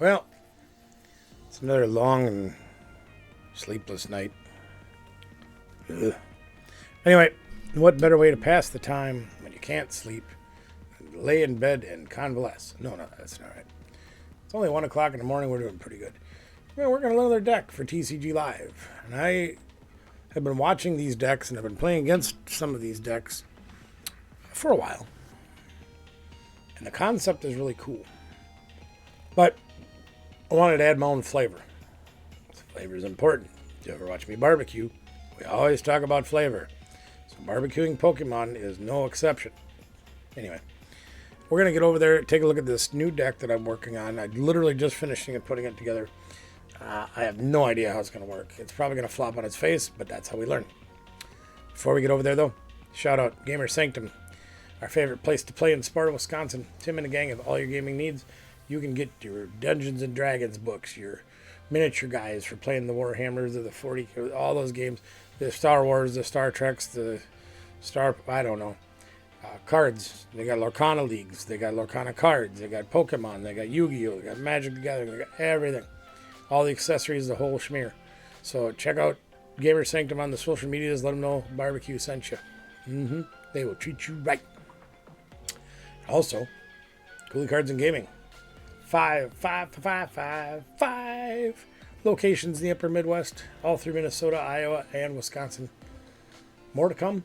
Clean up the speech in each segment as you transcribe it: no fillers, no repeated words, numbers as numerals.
Well, it's another long and sleepless night. Ugh. Anyway, what better way to pass the time when you can't sleep than lay in bed and convalesce? No, that's not right. It's only 1 o'clock in the morning. We're doing pretty good. We're working on another deck for TCG Live. And I have been watching these decks and I've been playing against some of these decks for a while. And the concept is really cool. But I wanted to add my own flavor. Flavor is important. If you ever watch me barbecue, we always talk about flavor. So barbecuing Pokemon is no exception. Anyway, we're going to get over there, take a look at this new deck that I'm working on. I literally just finishing and putting it together. I have no idea how it's going to work. It's probably going to flop on its face, but that's how we learn. Before we get over there, though, shout out Gamer Sanctum, our favorite place to play in Sparta, Wisconsin. Tim and the gang have all your gaming needs. You can get your Dungeons and Dragons books, your miniature guys for playing the Warhammers or the 40, all those games, the Star Wars, the Star Treks, the cards. They got Lorcana leagues, they got Lorcana cards, they got Pokemon, they got Yu-Gi-Oh, they got Magic the Gathering, they got everything. All the accessories, the whole schmear. So check out Gamer Sanctum on the social medias. Let them know Barbecue sent you. They will treat you right. Also, Cooley Cards and Gaming. Five locations in the upper Midwest, all through Minnesota, Iowa, and Wisconsin. More to come.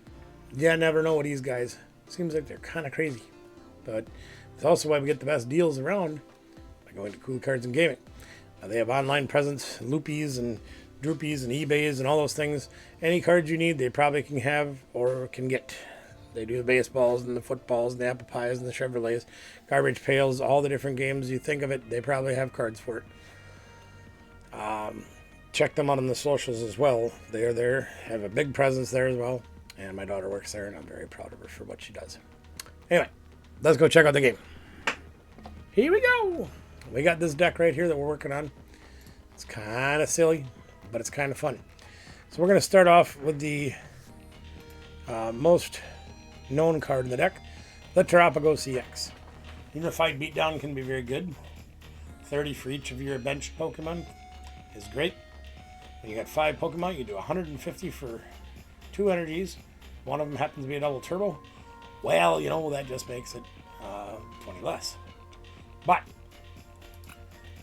Yeah, I never know with these guys. Seems like they're kind of crazy. But it's also why we get the best deals around by going to Cooley Cards and Gaming. They have online presence, Loopies and Droopies and eBays and all those things. Any cards you need, they probably can have or can get. They do the baseballs and the footballs and the apple pies and the Chevrolets, garbage pails, all the different games you think of it. They probably have cards for it. Check them out on the socials as well. They are there, have a big presence there as well. And my daughter works there, and I'm very proud of her for what she does. Anyway, let's go check out the game. Here we go. We got this deck right here that we're working on. It's kind of silly, but it's kind of fun. So we're going to start off with the most known card in the deck, the Terapagos EX. Unified Beatdown can be very good. 30 for each of your bench Pokemon is great. When you got 5 Pokemon, you do 150 for 2 energies. One of them happens to be a double turbo. Well, that just makes it 20 less. But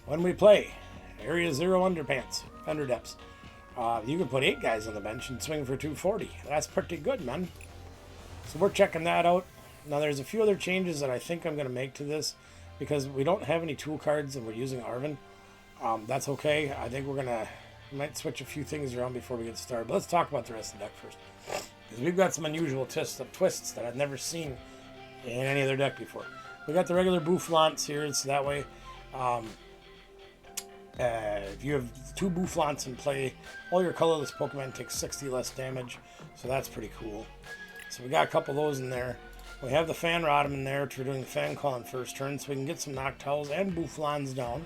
when we play Area 0 Underpants, Thunder Depths, you can put 8 guys on the bench and swing for 240. That's pretty good, man. So we're checking that out. Now there's a few other changes that I think I'm going to make to this because we don't have any tool cards and we're using Arvin. That's okay. I think we might switch a few things around before we get started. But let's talk about the rest of the deck first. Because we've got some unusual twists that I've never seen in any other deck before. We got the regular Boufflants here, so that way if you have 2 Boufflants in play, all your colorless Pokemon take 60 less damage, so that's pretty cool. So we got a couple of those in there. We have the Fan Rodham in there for doing the Fan Call on first turn, so we can get some Noctowls and Boufflans down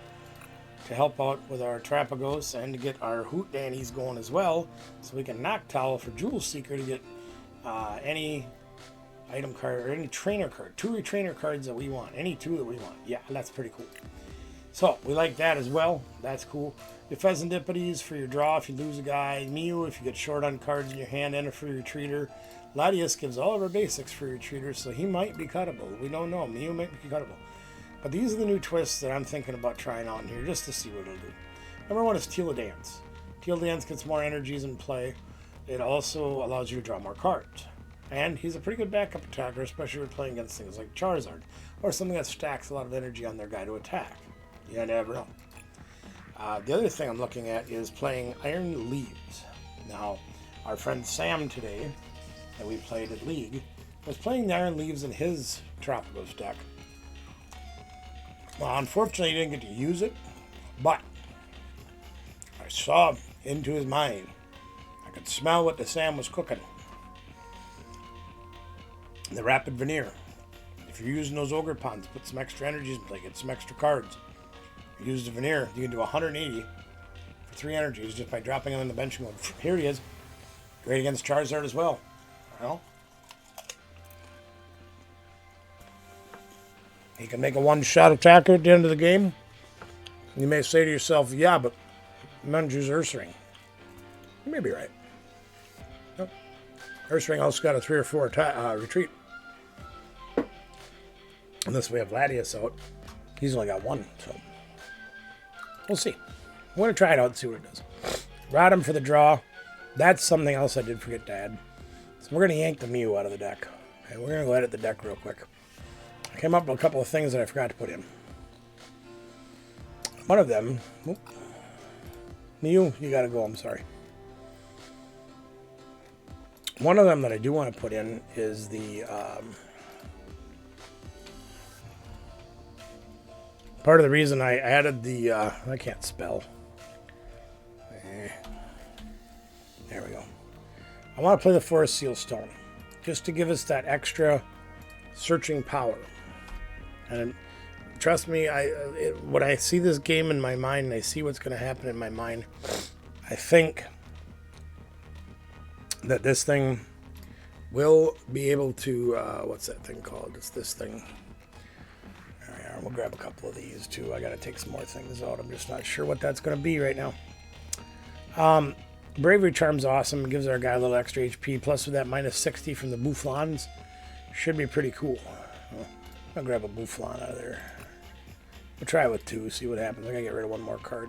to help out with our Terapagos and to get our Hoot Dannies going as well, so we can Noctowl for Jewel Seeker to get any item card or any trainer card, 2 trainer cards that we want, any 2 that we want. Yeah, that's pretty cool. So we like that as well. That's cool. Your Pheasantippides for your draw if you lose a guy. Mew if you get short on cards in your hand, and for your Retreater. Latias gives all of our basics for your Retreater, so he might be cuttable. We don't know. Mew might be cuttable. But these are the new twists that I'm thinking about trying out in here just to see what it'll do. Number 1 is Teal Dance. Teal Dance gets more energies in play. It also allows you to draw more cards. And he's a pretty good backup attacker, especially when playing against things like Charizard, or something that stacks a lot of energy on their guy to attack. You never know. The other thing I'm looking at is playing Iron Leaves. Now, our friend Sam today, that we played at League, was playing the Iron Leaves in his Terapagos deck. Well, unfortunately, he didn't get to use it, but I saw into his mind. I could smell what the Sam was cooking. The Rapid Veneer. If you're using those Ogre Ponds, put some extra energies in play, get some extra cards. Use the Veneer, you can do 180 for 3 energies just by dropping him on the bench and going, here he is. Great against Charizard as well. Well, he can make a one-shot attacker at the end of the game. You may say to yourself, yeah, but Munger's Ursaring. You may be right. Nope. Ursaring also got a 3 or 4 retreat. Unless we have Latias out. He's only got 1, so we'll see. I'm going to try it out and see what it does. Rodham for the draw. That's something else I did forget to add. So we're going to yank the Mew out of the deck. And we're going to go edit the deck real quick. I came up with a couple of things that I forgot to put in. One of them... Whoop, Mew, you got to go, I'm sorry. One of them that I do want to put in is the... part of the reason I added the... I can't spell. There we go. I want to play the Forest Seal Stone. Just to give us that extra searching power. And trust me, when I see this game in my mind, and I see what's going to happen in my mind, I think that this thing will be able to... what's that thing called? It's this thing. We'll grab a couple of these too. I got to take some more things out. I'm just not sure what that's going to be right now. Bravery Charm's awesome. It gives our guy a little extra HP. Plus with that minus 60 from the Boufflons. Should be pretty cool. I'll grab a Boufflon out of there. We'll try it with 2. See what happens. I got to get rid of 1 more card.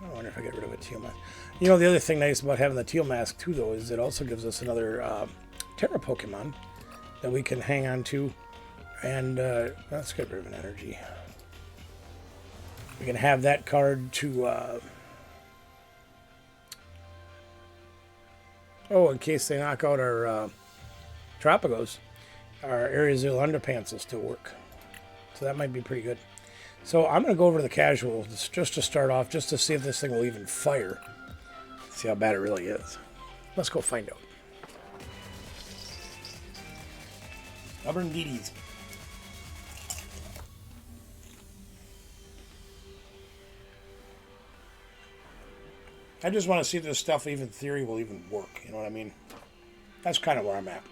I wonder if I get rid of a Teal Mask. You know, the other thing nice about having the Teal Mask too, though, is it also gives us another Terra Pokemon that we can hang on to. And let's get rid of an energy. We can have that card to... in case they knock out our Terapagos, our Area Zero Underpants will still work. So that might be pretty good. So I'm going to go over to the casual just to start off, just to see if this thing will even fire. See how bad it really is. Let's go find out. Stubborn DDs. I just want to see if this stuff, even theory, will even work. You know what I mean? That's kind of where I'm at.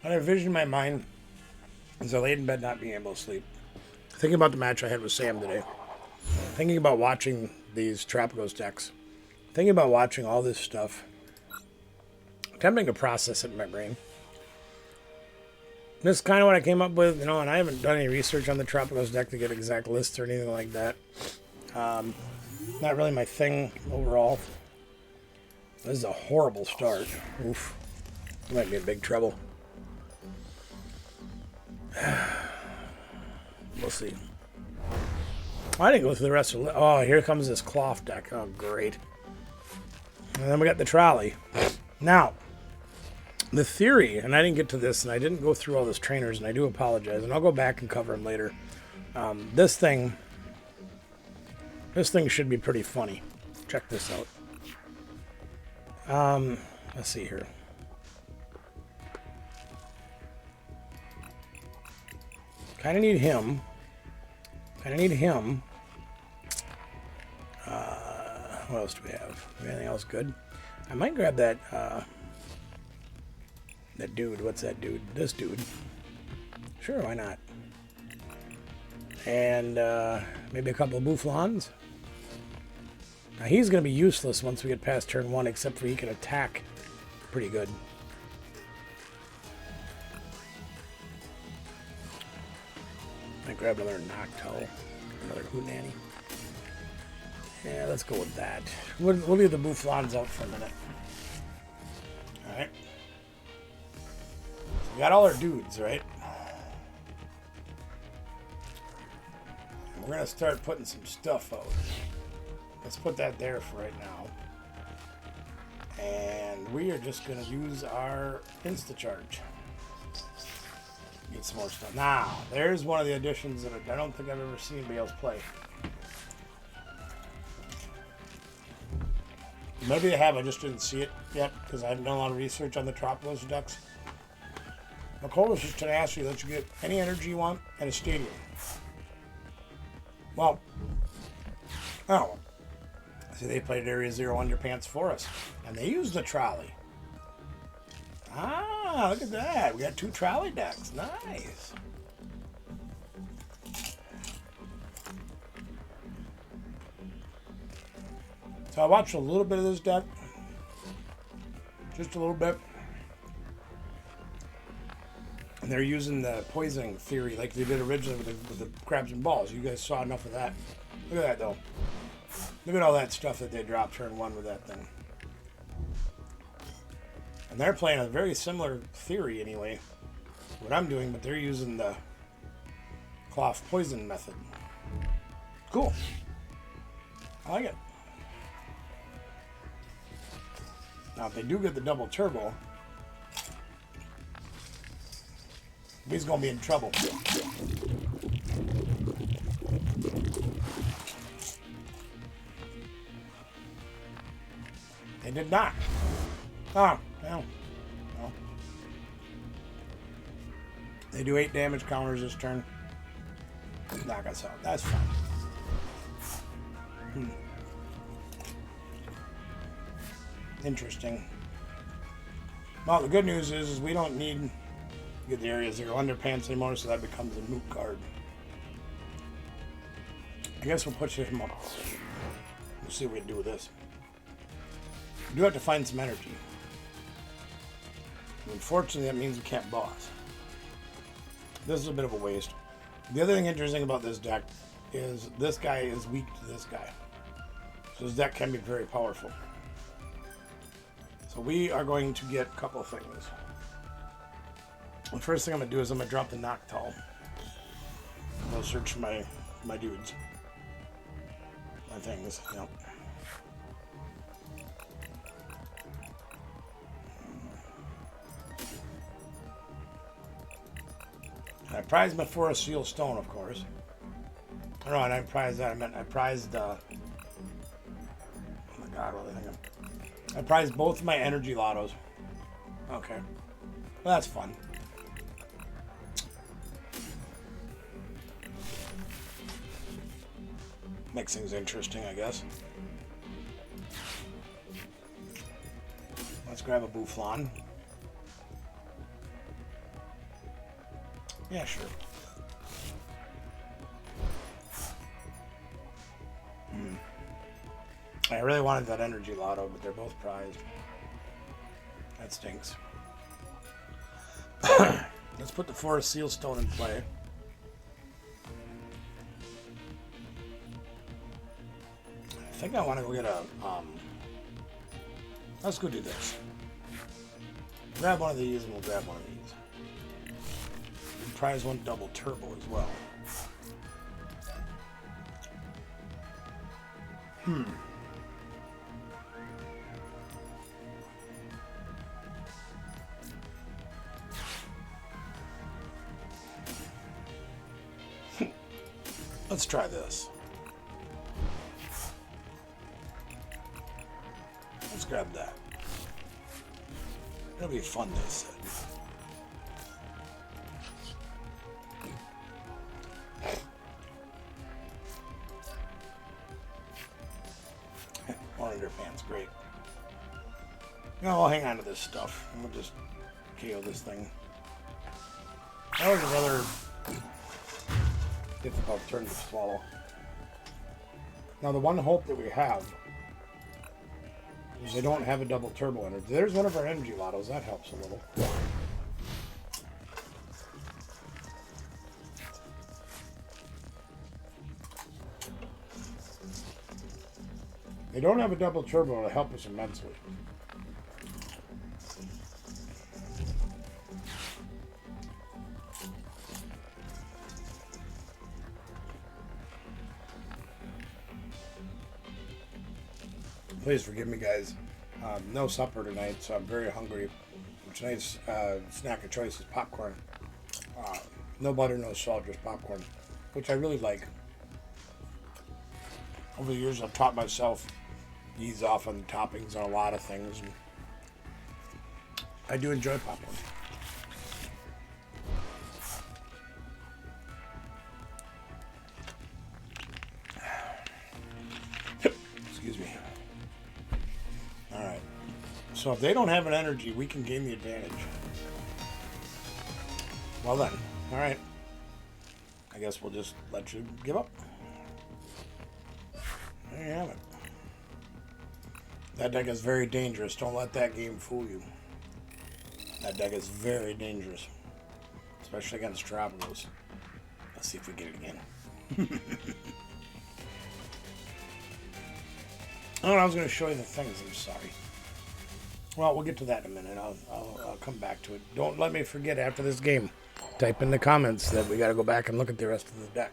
I had a vision in my mind as I laid in bed not being able to sleep. Thinking about the match I had with Sam today. Thinking about watching these Terapagos decks. Thinking about watching all this stuff. Attempting to process it in my brain. This is kind of what I came up with, you know, and I haven't done any research on the Terapagos deck to get exact lists or anything like that. Not really my thing overall. This is a horrible start. Oof. I might be in big trouble. We'll see. I didn't go through the rest of the... Oh, here comes this cloth deck. Oh, great. And then we got the trolley. Now, the theory, and I didn't get to this, and I didn't go through all those trainers, and I do apologize, and I'll go back and cover them later. This thing should be pretty funny. Check this out. Let's see here. Kind of need him. What else do we have? Anything else good? I might grab that that dude. What's that dude? This dude. Sure, why not? And maybe a couple of Boufflons. Now he's going to be useless once we get past turn 1, except for he can attack pretty good. I grabbed another Noctowl, another Hoonanny. Yeah, let's go with that. We'll leave the Boufflons out for a minute. Alright. So we got all our dudes, right? And we're going to start putting some stuff out. Let's put that there for right now. And we are just going to use our Insta-Charge. Get some more stuff. Now, there's one of the additions that I don't think I've ever seen anybody else play. Maybe they have, I just didn't see it yet because I haven't done a lot of research on the Terapagos decks. Makova's tenacity lets you get any energy you want at a stadium. Well, oh, see, they played Area Zero Underpants for us, and they used the trolley. Ah, look at that. We got 2 trolley decks. Nice. So I watched a little bit of this deck. Just a little bit. And they're using the poisoning theory like they did originally with the crabs and balls. You guys saw enough of that. Look at that, though. Look at all that stuff that they dropped turn one with that thing. And they're playing a very similar theory, anyway, to what I'm doing, but they're using the cloth poison method. Cool. I like it. Now, if they do get the double turbo, he's going to be in trouble. They did not. Oh, no. No. They do 8 damage counters this turn. Knock us out. That's fine. Interesting. Well, the good news is we don't need to get the Area 0 underpants anymore, so that becomes a moot card. I guess we'll push him up. We'll see what we can do with this. We do have to find some energy. Unfortunately, that means we can't boss. This is a bit of a waste. The other thing interesting about this deck is this guy is weak to this guy. So this deck can be very powerful. So we are going to get a couple of things. The first thing I'm going to do is I'm going to drop the Noctowl. I'll search for my dudes. My things, yep. I prized my Forest Seal Stone, of course. Oh, no, I didn't prize that. I meant I prized, oh my god, what was I thinking? I prized both my energy lottos. Okay. Well, that's fun. Makes things interesting, I guess. Let's grab a Bouffalant. Yeah, sure. I really wanted that energy lotto, but they're both prized. That stinks. Let's put the Forest Seal Stone in play. I think I want to go get a, let's go do this. Grab one of these and we'll grab one of these. And prize one double turbo as well. Let's try this. Let's grab that. It'll be fun, they said. One underpants, great. No, I'll hang on to this stuff. And we'll just KO this thing. That was another difficult turn to swallow. Now, the one hope that we have is they don't have a double turbo energy. There's one of our energy lottos. That helps a little. They don't have a double turbo to help us immensely. Please forgive me, guys. No supper tonight, so I'm very hungry. Tonight's snack of choice is popcorn. No butter, no salt, just popcorn, which I really like. Over the years, I've taught myself to ease off on the toppings on a lot of things. And I do enjoy popcorn. Excuse me. Alright. So if they don't have an energy, we can gain the advantage. Well then. Alright. I guess we'll just let you give up. There you have it. That deck is very dangerous. Don't let that game fool you. That deck is very dangerous. Especially against Terapagos. Let's see if we get it again. Oh, I was going to show you the things. I'm sorry. Well, we'll get to that in a minute. I'll come back to it. Don't let me forget after this game. Type in the comments that we got to go back and look at the rest of the deck.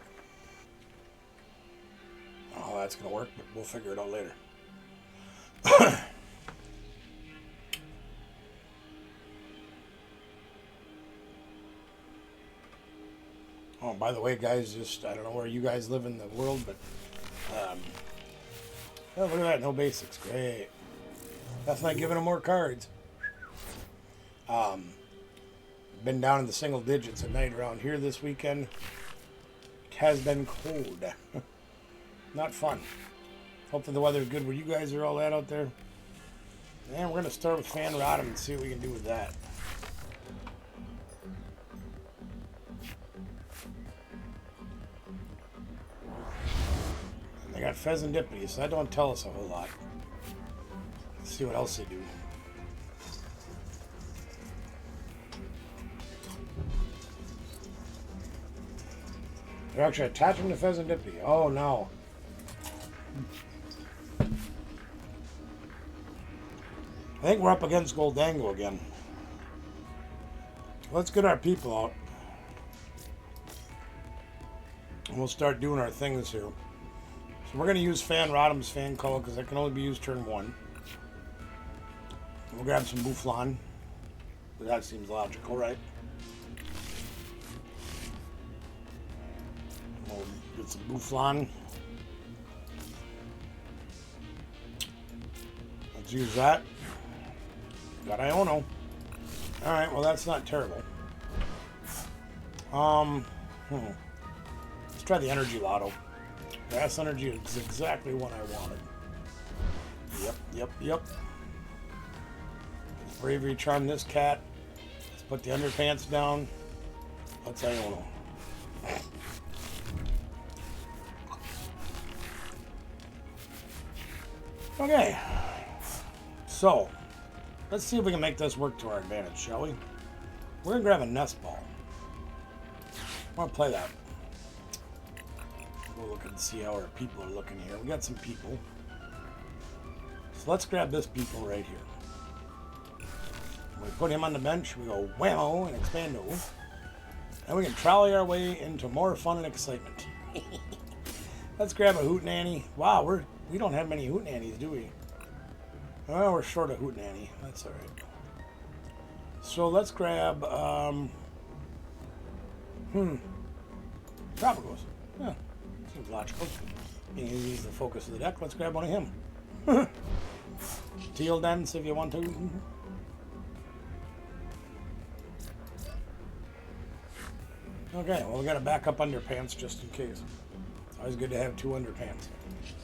I don't know how that's going to work, but we'll figure it out later. Oh, by the way, guys, just, I don't know where you guys live in the world, but, oh, look at that, no basics, great. That's not giving them more cards. Been down in the single digits at night around here this weekend. It has been cold. Not fun. Hopefully the weather's good where you guys are all at out there. And we're going to start with Fan Rodham and see what we can do with that. They got Pheasantipity, so that don't tell us a whole lot. Let's see what else they do. They're actually attaching the Pheasantipity. Oh no. I think we're up against Goldango again. Let's get our people out. And we'll start doing our things here. So we're going to use Fan Rodham's Fan Color because that can only be used turn 1. We'll grab some Bufflon. That seems logical, right? We'll get some Bufflon. Let's use that. Got Iono. Alright, well that's not terrible. Let's try the Energy Lotto. Grass Energy is exactly what I wanted. Yep. Let's Bravery Charm this cat. Let's put the underpants down. Let's Iono. Okay. So, let's see if we can make this work to our advantage, shall we? We're going to grab a Nest Ball. I want to play that. We'll look and see how our people are looking here. We got some people. So let's grab this people right here. We put him on the bench. We go whammo and expando. And we can trolley our way into more fun and excitement. Let's grab a Hootenanny. Wow, we don't have many Hootenannies, do we? Oh, we're short of Hootenanny. That's all right. So let's grab Terapagos. Yeah, seems logical. Being he's the focus of the deck, let's grab one of him. Teal Dance if you want to. Okay, well we got a backup underpants just in case. It's always good to have 2 underpants.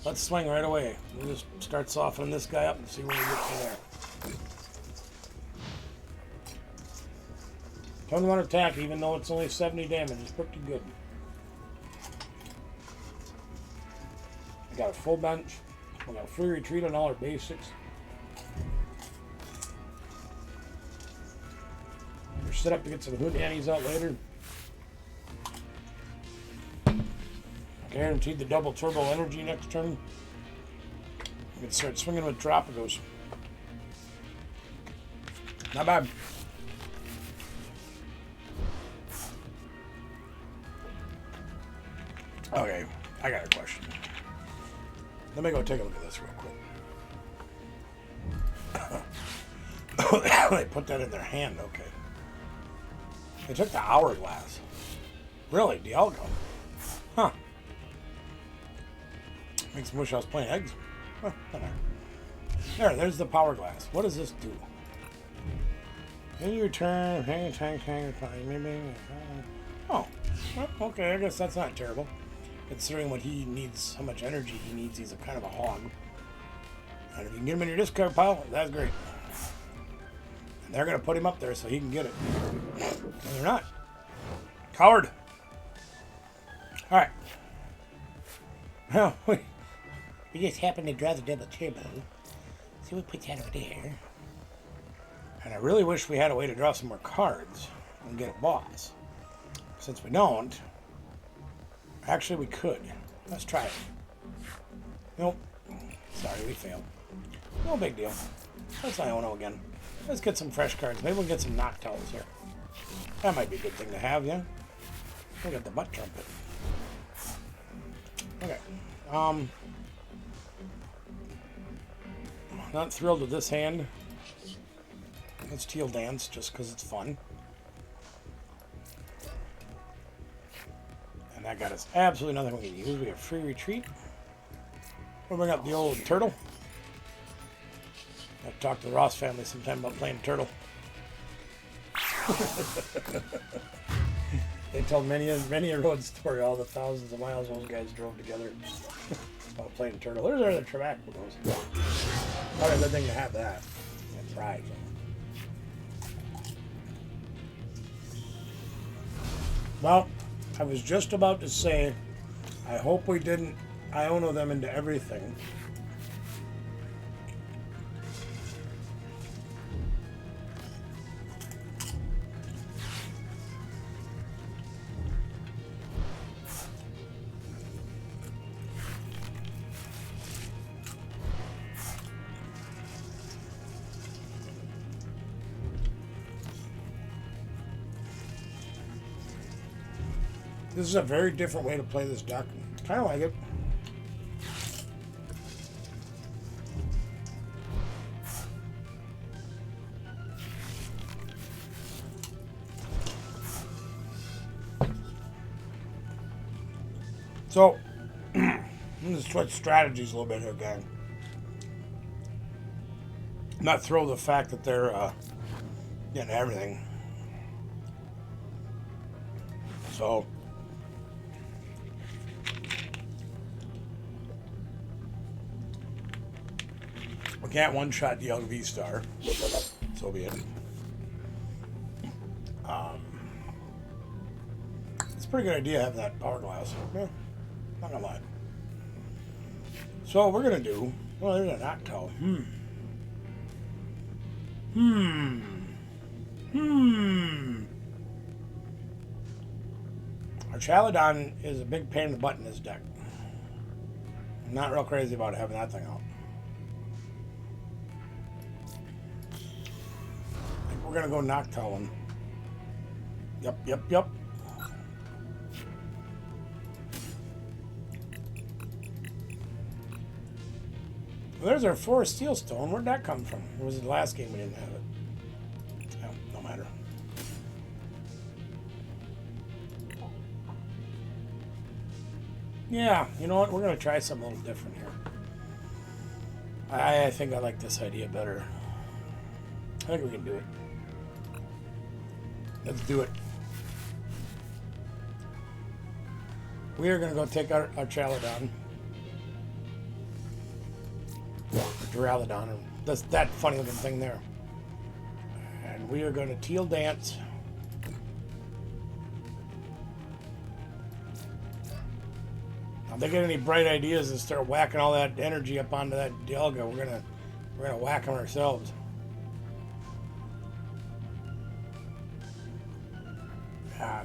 Let's swing right away. We'll just start softening this guy up and see where we get from there. Turn 1 attack, even though it's only 70 damage, it's pretty good. I got a full bench. We got a free retreat on all our basics. We're set up to get some Hootenannies out later. Guaranteed the double turbo energy next turn. We can start swinging with Terapagos. Not bad. Okay, I got a question. Let me go take a look at this real quick. They put that in their hand, okay. They took the hourglass. Really, Dialgo? Huh. Makes me wish I was playing eggs. Huh, there's the power glass. What does this do? In your turn, hang a tank, maybe. Oh, well, okay, I guess that's not terrible. Considering what he needs, how much energy he needs, he's a kind of a hog. And if you can get him in your discard pile, that's great. And they're going to put him up there so he can get it. No, they're not. Coward. Alright. Well, we just happened to draw the double turbo. So we put that over there. And I really wish we had a way to draw some more cards and get a boss. Since we don't, actually we could. Let's try it. Nope. Sorry, we failed. No big deal. Let's Iono again. Let's get some fresh cards. Maybe we'll get some Noctowls here. That might be a good thing to have, yeah? We'll get the butt trumpet. Okay. Not thrilled with this hand. Let's Teal Dance just because it's fun. And that got us absolutely nothing we can use. We have Free Retreat. We'll bring up the old turtle. I've talked to the Ross family sometime about playing turtle. They told many a road story, all the thousands of miles those guys drove together about playing turtle. There's our Terapagos. Probably a good thing to have that. And pride. Well, I was just about to say, I hope we didn't Iono them into everything. This is a very different way to play this deck. Kind of like it. So, I'm going to switch strategies a little bit here, gang. I'm not thrilled with the fact that they're getting everything. So, we can't one-shot the LV Star. So be it. It's a pretty good idea to have that power glass. Yeah, not gonna lie. So what we're gonna do, well, there's an Octo. Our Chaladon is a big pain in the butt in this deck. I'm not real crazy about having that thing out. I think we're gonna go Noctowl him. Yep. Well, there's our 4 Steel Stone. Where'd that come from? Or was it the last game we didn't have it? Oh, no matter. Yeah, you know what? We're going to try something a little different here. I think I like this idea better. I think we can do it. Let's do it. We are going to go take our Chaladon. Duraludon, that's that funny looking thing there. And we are going to Teal Dance. Now, if they get any bright ideas and start whacking all that energy up onto that Dialga, we're gonna whack them ourselves.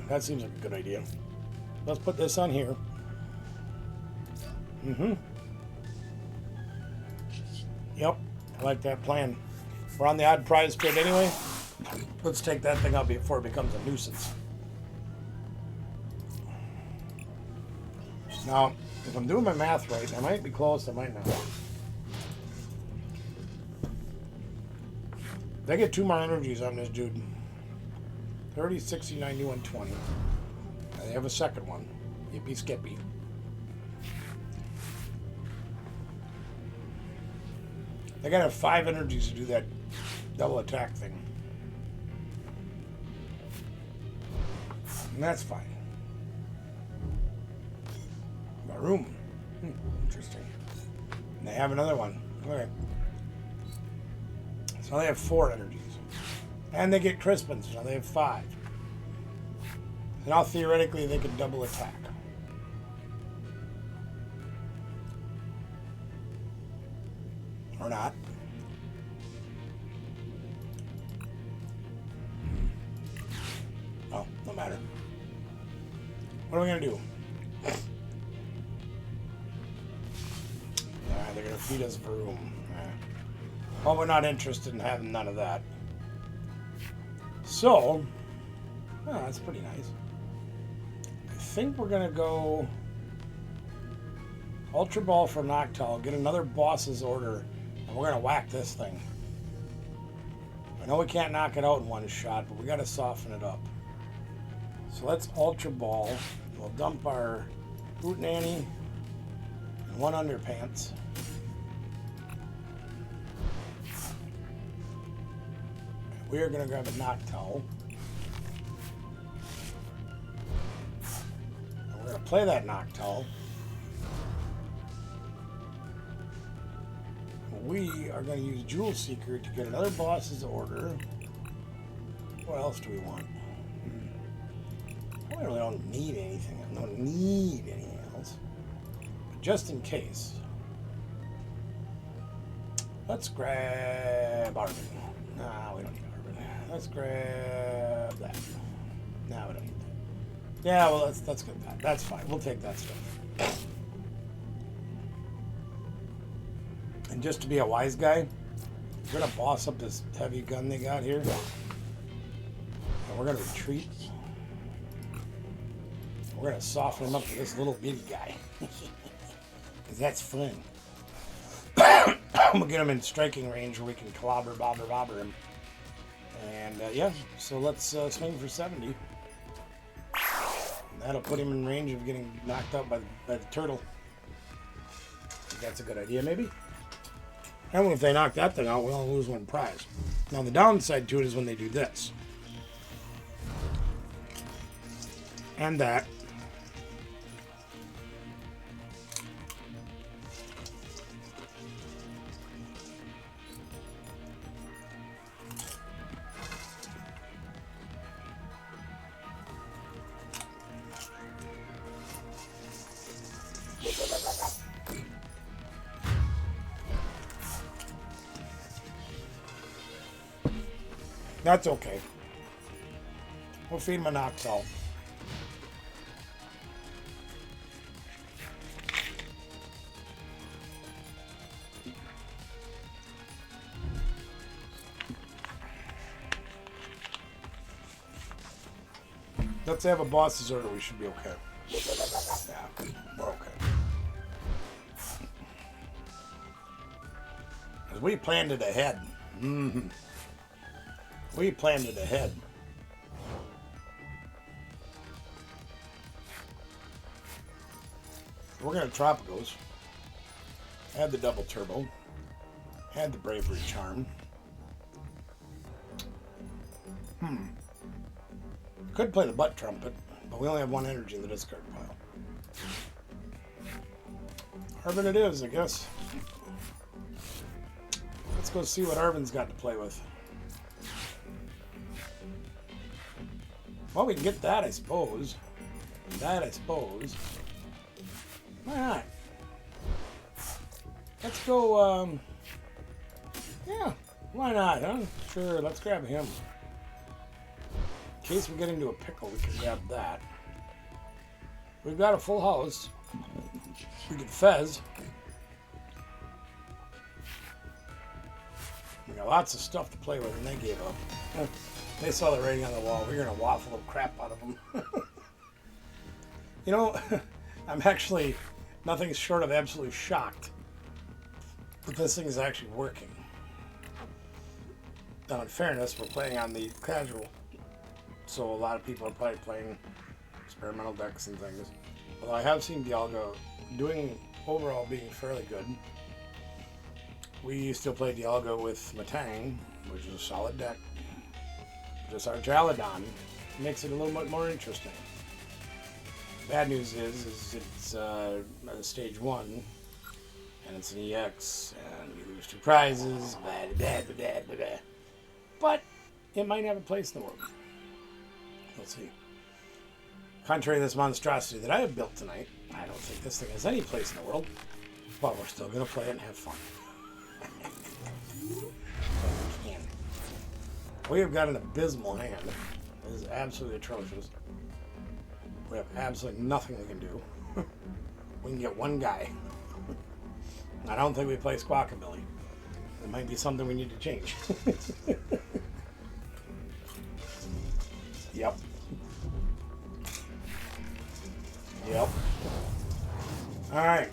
That seems like a good idea. Let's put this on here. Yep, I like that plan. We're on the odd prize bid anyway. Let's take that thing out before it becomes a nuisance. Now, if I'm doing my math right, I might be close, I might not. They get 2 more energies on this dude. 30, 60, 90, 120. They have a second one. Yippee skippy. They gotta have 5 energies to do that double attack thing. And that's fine. Got room. Interesting. And they have another one. Okay. So they have 4 energies. And they get Crispins, so they have 5. So now theoretically they could double attack. Or not. Doesn't matter. What are we gonna do? They're gonna feed us Vroom. Well, we're not interested in having none of that. So, that's pretty nice. I think we're gonna go Ultra Ball for Noctowl, get another boss's order, and we're gonna whack this thing. I know we can't knock it out in one shot, but we gotta soften it up. So let's Ultra Ball. We'll dump our Boot Nanny and one Underpants. We are gonna grab a Noctowl. And we're gonna play that Noctowl. We are going to use Jewel Seeker to get another boss's order. What else do we want? I really don't need anything. I don't need anything else. But just in case, let's grab Arvin. No, we don't need Arvin. Let's grab that. No, we don't need that. Yeah, well, let's get that. That's fine. We'll take that stuff. And just to be a wise guy, we're going to boss up this heavy gun they got here. And we're going to retreat. We're going to soften him up to this little bitty guy. Because that's fun. We'll get him in striking range where we can clobber him. And yeah, so let's swing for 70. That'll put him in range of getting knocked out by the turtle. I think that's a good idea, maybe. And if they knock that thing out, we only lose one prize. Now, the downside to it is when they do this. And that. That's okay. We'll feed him a Noctowl. Let's have a boss's order. We should be okay. Yeah, we're okay. Because we planned it ahead. Mm-hmm. We planned it ahead. We're going to Terapagos. Add the double turbo. Add the bravery charm. Could play the butt trumpet, but we only have one energy in the discard pile. Arvin it is, I guess. Let's go see what Arvin's got to play with. Well, we can get that, I suppose. Why not? Let's go, yeah, why not, huh? Sure, let's grab him. In case we get into a pickle, we can grab that. We've got a full house. We can fez. We got lots of stuff to play with, and they gave up. They saw the writing on the wall. We're going to waffle the crap out of them. You know, I'm actually nothing short of absolutely shocked that this thing is actually working. Now, in fairness, we're playing on the casual, so a lot of people are probably playing experimental decks and things. Although I have seen Dialga doing, overall, being fairly good. We still play Dialga with Matang, which is a solid deck. Just our Jaladon makes it a little bit more interesting. Bad news is it's stage 1, and it's an EX, and we lose 2 prizes, blah, blah, blah, blah, blah. But it might have a place in the world. We'll see. Contrary to this monstrosity that I have built tonight, I don't think this thing has any place in the world, but we're still going to play it and have fun. We have got an abysmal hand. is absolutely atrocious. We have absolutely nothing we can do. We can get one guy. I don't think we play Squawkabilly. It might be something we need to change. Yep. Yep. Alright.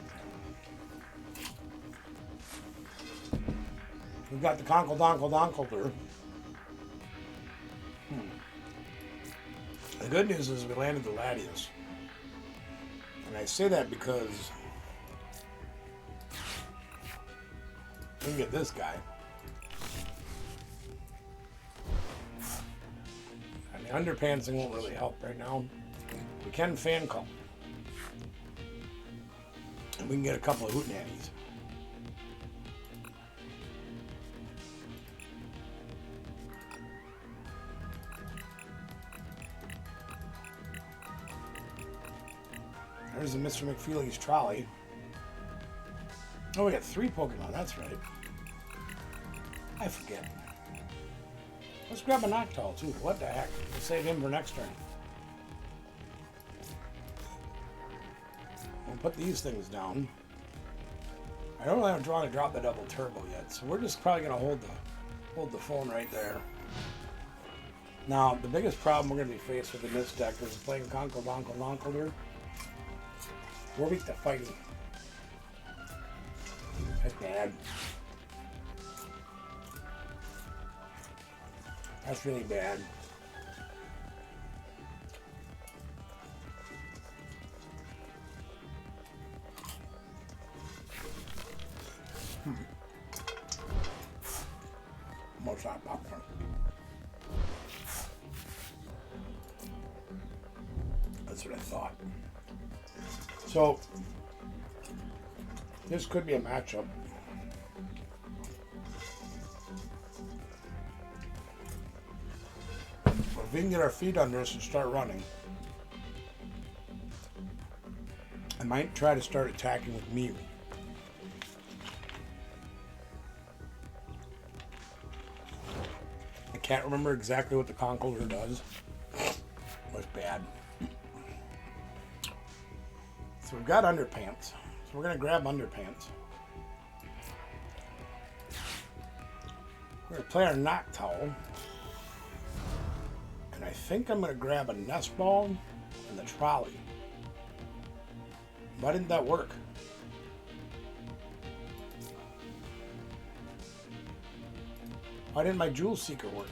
We've got the Conkle Donkle Donkle there. The good news is we landed the Latius. And I say that because we can get this guy. And the underpantsing won't really help right now. We can fan call. And we can get a couple of hootenannies. There's a Mr. McFeely's trolley. Oh, we got 3 Pokemon, that's right. I forget. Let's grab a Noctowl too. What the heck? We'll save him for next turn. We'll put these things down. I don't really want to drop the double turbo yet, so we're just probably gonna hold the phone right there. Now, the biggest problem we're gonna be faced with in this deck is playing Conkle Donkle Donkle here. We're weak to fighting. That's bad. That's really bad. Almost not popcorn. That's what I thought. So, this could be a matchup. If we can get our feet under us and start running, I might try to start attacking with Mew. I can't remember exactly what the Conkeldurr does. It was bad. So we've got Underpants. So we're going to grab Underpants. We're going to play our Noctowl. And I think I'm going to grab a Nest Ball and the Trolley. Why didn't that work? Why didn't my Jewel Seeker work?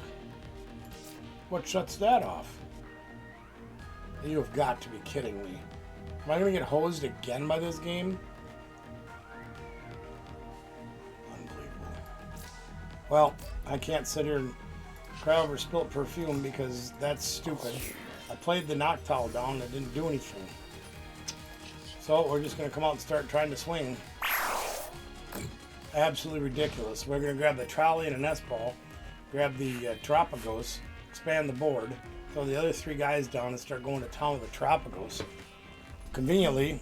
What shuts that off? You have got to be kidding me. Am I going to get hosed again by this game? Unbelievable. Well, I can't sit here and cry over spilt perfume because that's stupid. I played the Noctowl down and it didn't do anything. So we're just going to come out and start trying to swing. Absolutely ridiculous. We're going to grab the Trolley and a Nest Ball, grab the Terapagos, expand the board, throw the other 3 guys down and start going to town with the Terapagos. Conveniently,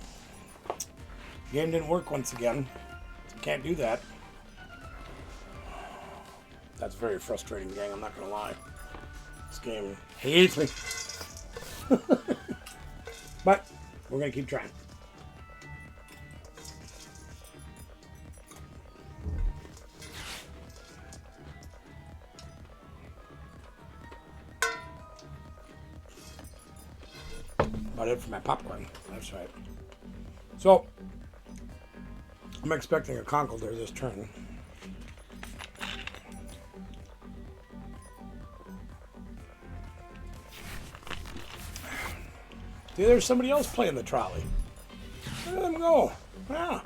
the game didn't work once again. Can't do that. That's very frustrating, gang. I'm not going to lie. This game hates me. But we're going to keep trying. About it for my popcorn. That's right. So, I'm expecting a Conkeldurr this turn. See, there's somebody else playing the Trolley. Let them go. Yeah.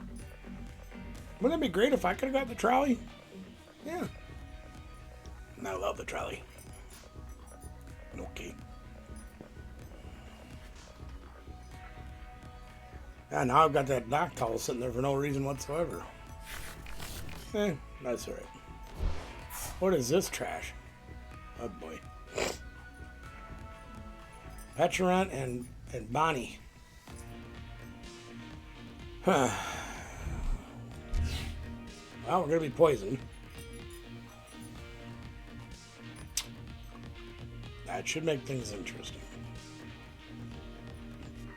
Wouldn't it be great if I could have got the Trolley? Yeah. And I love the Trolley. Okay. Yeah, now I've got that Noctowl sitting there for no reason whatsoever. That's alright. What is this trash? Oh boy. Petrant and Bonnie. Huh. Well, we're going to be poisoned. That should make things interesting.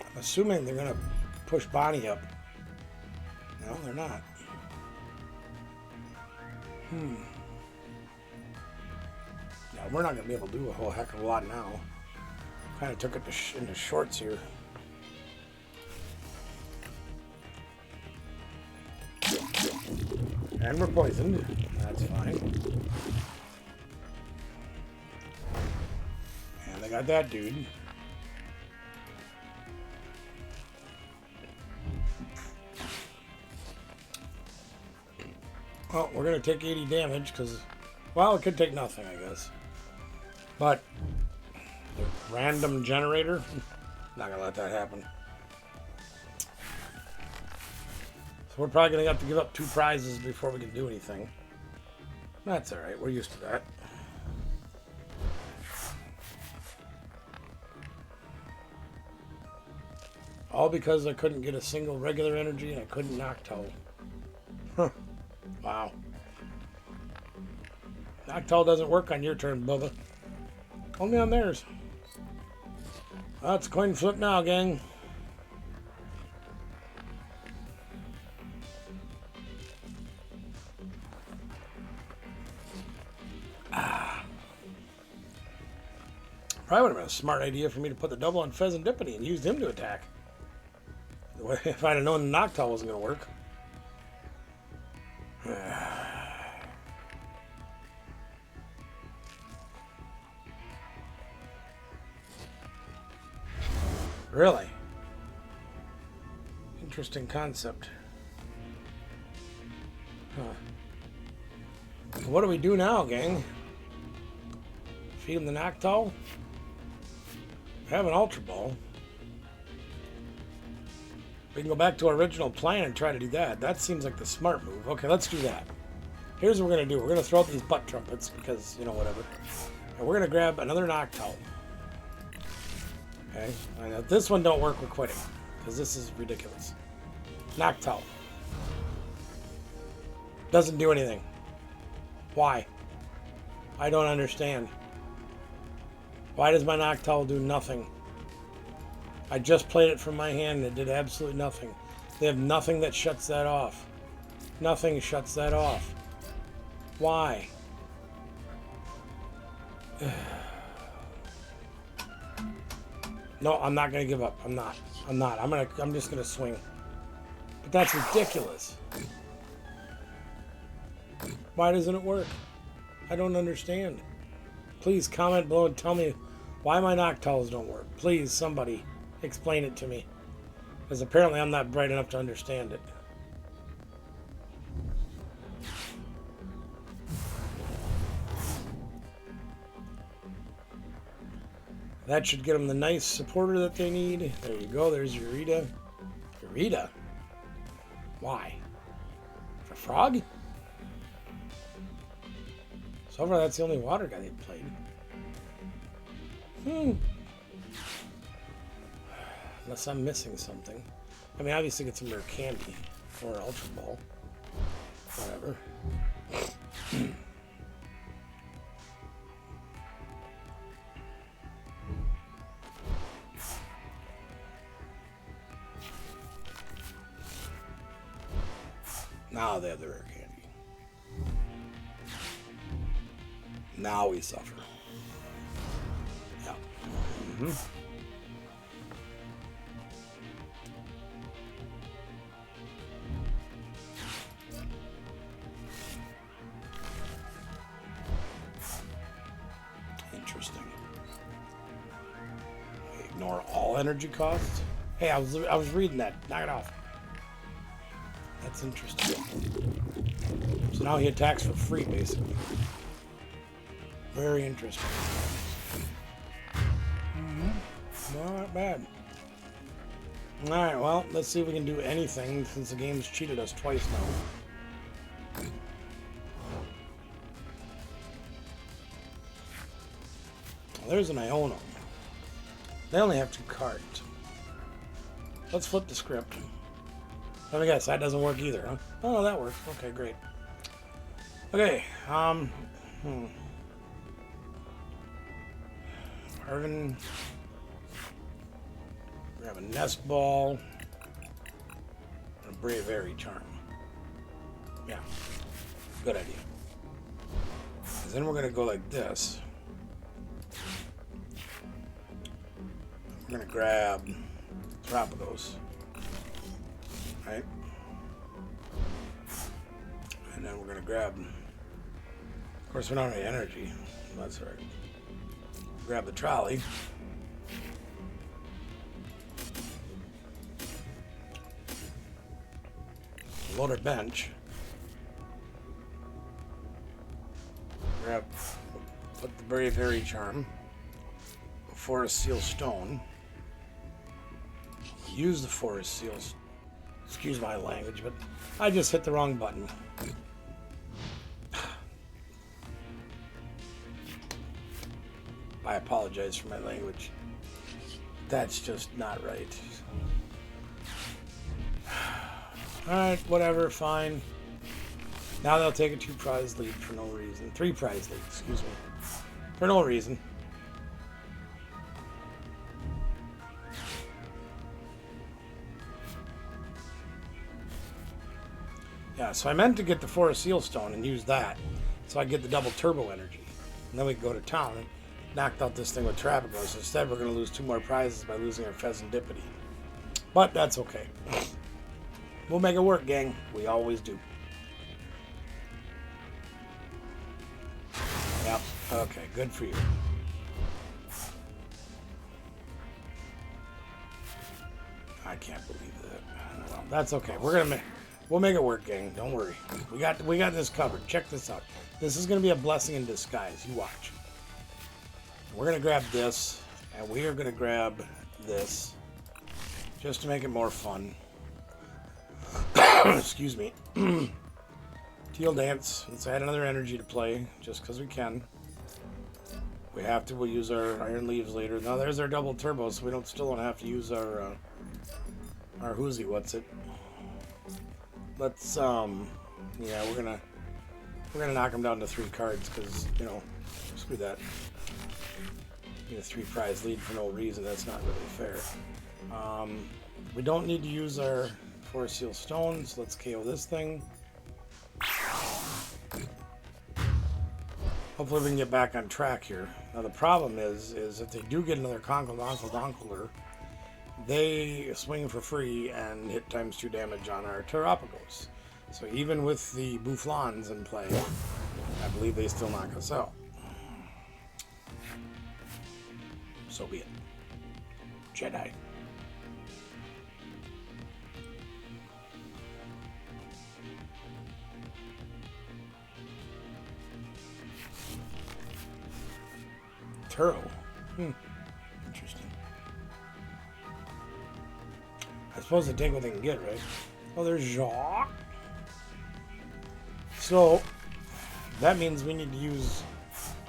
I'm assuming they're going to push Bonnie up. No, they're not. Yeah, we're not going to be able to do a whole heck of a lot now. Kind of took it into shorts here. And we're poisoned. That's fine. And they got that dude. Well, we're going to take 80 damage because, well, it could take nothing, I guess. But, the random generator, not going to let that happen. So we're probably going to have to give up 2 prizes before we can do anything. That's alright, we're used to that. All because I couldn't get a single regular energy and I couldn't Noctowl. Huh. Wow. Noctowl doesn't work on your turn, Bubba. Only on theirs. Well, it's a coin flip now, gang. Probably would have been a smart idea for me to put the double on Pheasantipity and use him to attack. If I'd have known the Noctowl wasn't going to work. Really? Interesting concept. Huh. What do we do now, gang? Feed him the Noctowl? Have an Ultra Ball. We can go back to our original plan and try to do that. That seems like the smart move. Okay, let's do that. Here's what we're going to do. We're going to throw out these butt trumpets because, you know, whatever. And we're going to grab another Noctowl. Okay, and if this one don't work, we're quitting. Because this is ridiculous. Noctowl. Doesn't do anything. Why? I don't understand. Why does my Noctowl do nothing? I just played it from my hand and it did absolutely nothing. They have nothing that shuts that off. Nothing shuts that off. Why? No, I'm not gonna give up. I'm not. I'm just gonna swing. But that's ridiculous. Why doesn't it work? I don't understand. Please comment below and tell me why my Noctowls don't work. Please, somebody, explain it to me. Because apparently I'm not bright enough to understand it. That should get them the nice supporter that they need. There you go. There's Eureka. Eureka? Why? For Frog? So far, that's the only water guy they've played. Unless I'm missing something. I mean, obviously get some rare candy or Ultra Ball. Whatever. Now they have the rare candy. Now we suffer. Yeah. Interesting. Ignore all energy costs. Hey, I was reading that. Knock it off. That's interesting. So now he attacks for free, basically. Very interesting. Not bad. Alright, well, let's see if we can do anything since the game's cheated us twice now. Well, there's an Iono. They only have 2 cards. Let's flip the script. Let me guess, that doesn't work either, huh? Oh, no, that works. Okay, great. Okay, Arvin. Grab a Nest Ball. And a Bravery Charm. Yeah. Good idea. Because then we're going to go like this. We're going to grab Terapagos. Right? And then we're going to grab... Of course, we don't have any energy. That's all right. Grab the trolley. Load our bench. Put the Bravery Charm. Forest Seal Stone. Use the Forest Seals. Excuse my language, but I just hit the wrong button. I apologize for my language. That's just not right. Alright, whatever, fine. Now they'll take a 2 prize lead for no reason. 3 prize lead, excuse me. For no reason. Yeah, so I meant to get the Forest Seal Stone and use that. So I get the double turbo energy. And then we can go to town and knock out this thing with Terapagos. Instead, we're going to lose 2 more prizes by losing our Pheasantipity. But that's okay. We'll make it work, gang. We always do. Yep. Okay, good for you. I can't believe that. Well, that's okay. We'll make it work, gang. Don't worry. We got this covered. Check this out. This is going to be a blessing in disguise. You watch. We're going to grab this, and we are going to grab this just to make it more fun. Excuse me. Teal Dance. Let's add another energy to play, just because we can. We have to. We'll use our Iron Leaves later. Now there's our double turbo, so we still don't have to use our Hoozy. What's it? Let's yeah, we're gonna knock them down to 3 cards because screw that. Get a 3 prize lead for no reason. That's not really fair. We don't need to use our Forest Seal Stones. Let's KO this thing. Hopefully we can get back on track here. Now the problem is if they do get another Donkler, they swing for free and hit ×2 damage on our Terapagos. So even with the Bouflons in play, I believe they still knock us out. So be it. Jedi. Turo. Interesting. I suppose they take what they can get, right? Oh, there's Jacques. So, that means we need to use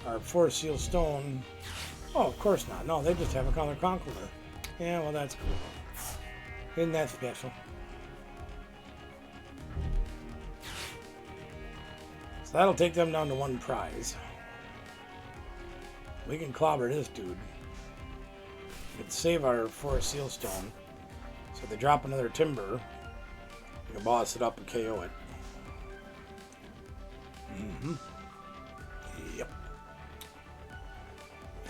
our Forest Seal Stone. Oh, of course not. No, they just have a color Conqueror. Yeah, well, that's cool. Isn't that special? So that'll take them down to 1 prize. We can clobber this dude. We can save our Forest Seal Stone. So if they drop another Timber, we can boss it up and KO it. Yep.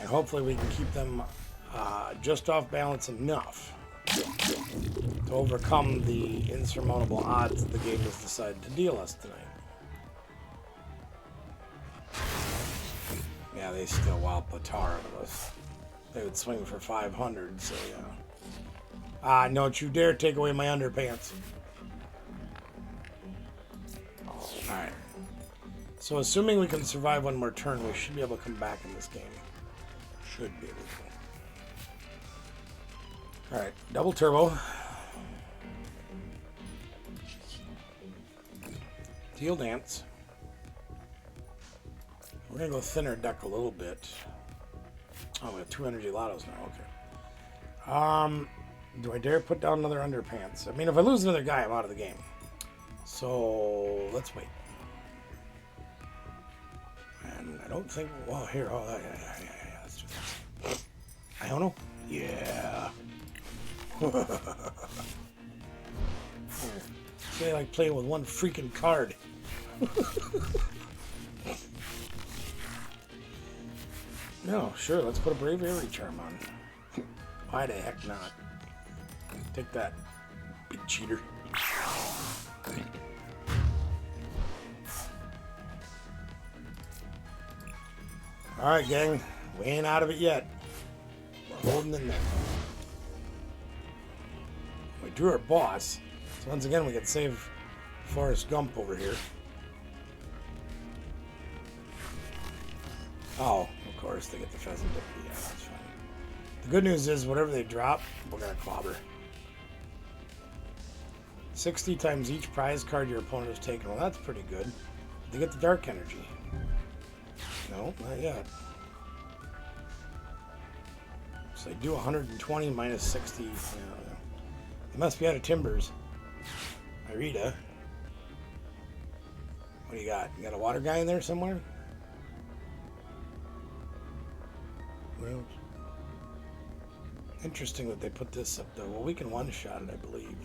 And hopefully we can keep them just off balance enough to overcome the insurmountable odds that the game has decided to deal us tonight. Yeah, they still wallop the tar out of us. They would swing for 500, so yeah. Don't you dare take away my underpants. Alright. So assuming we can survive 1 more turn, we should be able to come back in this game. Should be able to. Alright, double turbo. Teal Dance. We're going to go thinner deck a little bit. Oh, we have 2 energy lottos now. Okay. Do I dare put down another underpants? I mean, if I lose another guy, I'm out of the game. So, let's wait. And I don't think... Well, here. Oh, yeah. Let's do this. I don't know. Yeah. Say like playing with one freaking card. No, sure, let's put a Bravery Charm on. Why the heck not? Take that, big cheater. Alright, gang. We ain't out of it yet. We're holding in there. We drew our boss. So once again, we get save Forrest Gump over here. Oh, of course, they get the pheasant dip. Yeah, that's fine. The good news is, whatever they drop, we're going to clobber. 60 times each prize card your opponent has taken. Well, that's pretty good. They get the dark energy. No, not yet. So they do 120 minus 60. Yeah, they must be out of timbers. Irita. What do you got? You got a water guy in there somewhere? Well, interesting that they put this up there. Well, we can one-shot it, I believe.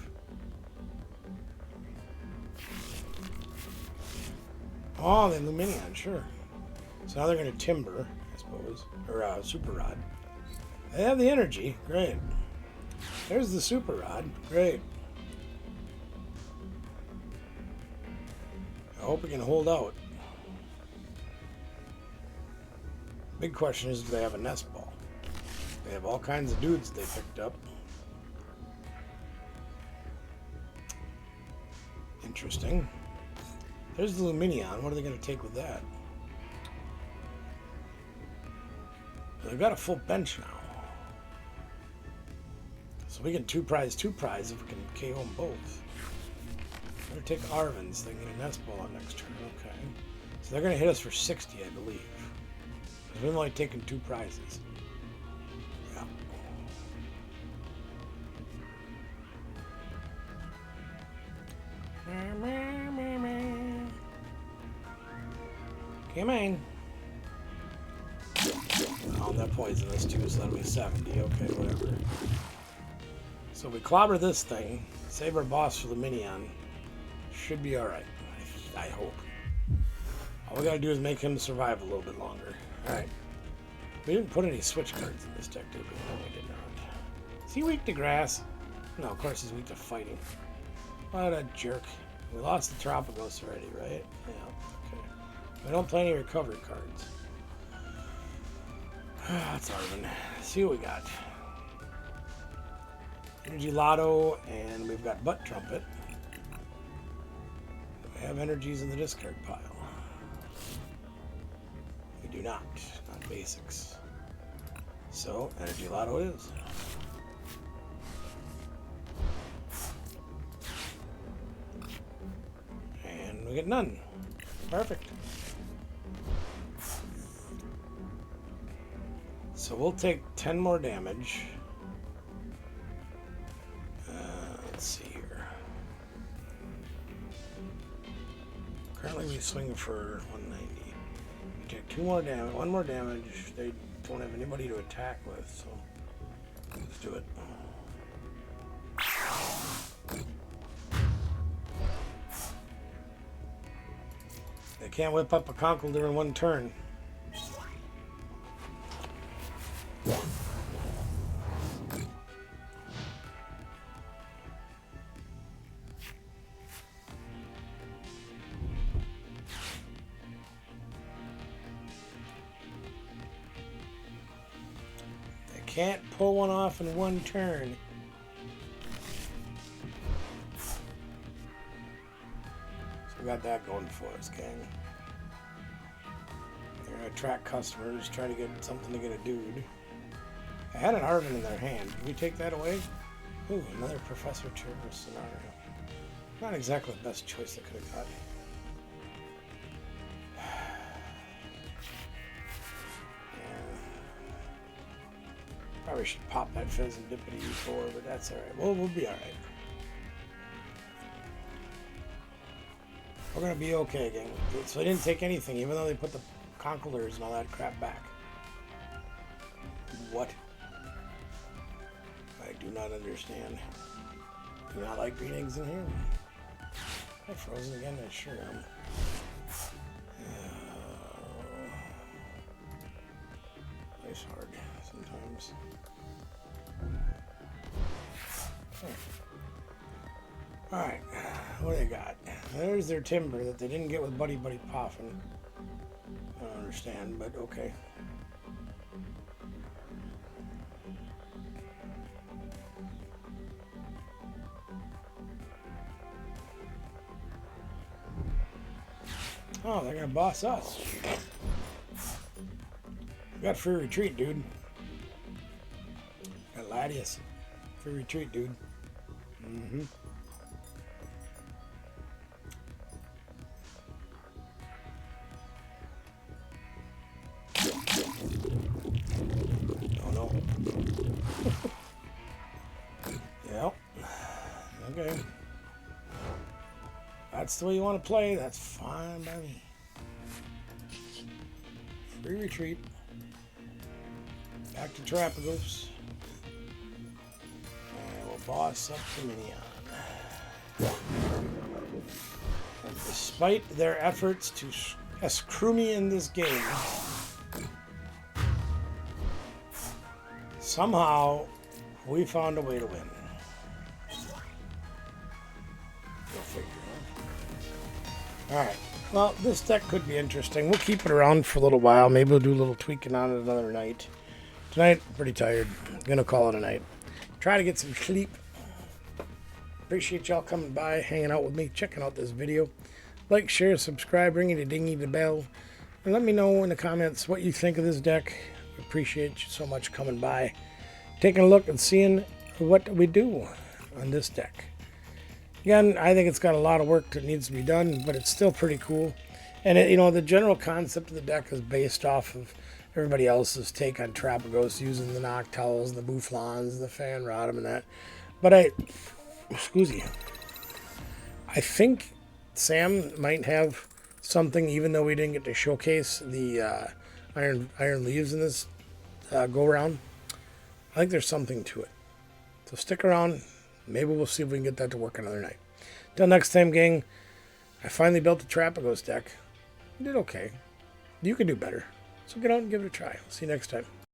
Oh, the Luminion, sure. So now they're going to timber, I suppose. Or super rod. They have the energy. Great. There's the super rod. Great. I hope we can hold out. Big question is, do they have a nest ball? They have all kinds of dudes they picked up. Interesting. There's the Luminion. What are they going to take with that? They've got a full bench now. So we can two prize if we can KO them both. We're going to take Arvin's. They can get a nest ball on next turn. Okay. So they're going to hit us for 60, I believe. Because we've only taken 2 prizes. Yeah. Come on. Oh, that poisonous too, so that'll be 70. Okay, whatever. So we clobber this thing, save our boss for the Minion. Should be alright. I hope. All we gotta do is make him survive a little bit longer. Alright. We didn't put any switch cards in this deck, did we? No, we did not. Is he weak to grass? No, of course he's weak to fighting. What a jerk. We lost the Terapagos already, right? Yeah, okay. We don't play any recovery cards. That's Arvin. See what we got. Energy Lotto, and we've got Butt Trumpet. We have energies in the discard pile. We do not. Not basics. So, Energy Lotto it is. And we get none. Perfect. So we'll take 10 more damage. Let's see here. Currently we swing for 190. We take 2 more damage, 1 more damage. They don't have anybody to attack with, so let's do it. They can't whip up a Conkle during 1 turn. Can't pull one off in 1 turn. So we got that going for us, gang. They're gonna attract customers, try to get something to get a dude. I had an Arvin in their hand. Did we take that away? Ooh, another Professor Terror scenario. Not exactly the best choice I could have got. Probably should pop that pheasant dippity before, but that's alright. We'll be alright. We're gonna be okay again. So they didn't take anything, even though they put the conquerors and all that crap back. What? I do not understand. Do not like green eggs in here. Am I frozen again? I sure am. It's hard sometimes. Alright, what do they got? There's their timber that they didn't get with Buddy Buddy Poffin. I don't understand, but okay. Oh, they're gonna boss us. We got free retreat, dude. Got Latius. Free retreat, dude. Mm-hmm. Oh no. Yep. Okay. That's the way you want to play. That's fine by me. Free retreat. Back to Terapagos. And we'll boss up the Minion. And despite their efforts to screw me in this game, somehow we found a way to win. Go figure. Alright, well, this deck could be interesting. We'll keep it around for a little while. Maybe we'll do a little tweaking on it another night. Tonight, I'm pretty tired. I'm gonna call it a night. Try to get some sleep. Appreciate y'all coming by, hanging out with me, checking out this video. Like, share, subscribe, ring the dingy the bell. And let me know in the comments what you think of this deck. Appreciate you so much coming by, taking a look and seeing what we do on this deck. Again, I think it's got a lot of work that needs to be done, but it's still pretty cool. And it, you know, the general concept of the deck is based off of everybody else's take on Terapagos, using the Noctowls, the Bouflons, the Fan Rotom, and that. But excuse me, I think Sam might have something, even though we didn't get to showcase the Iron Leaves in this go round. I think there's something to it. So stick around. Maybe we'll see if we can get that to work another night. Till next time, gang. I finally built the Terapagos deck. I did okay. You can do better. So get out and give it a try. See you next time.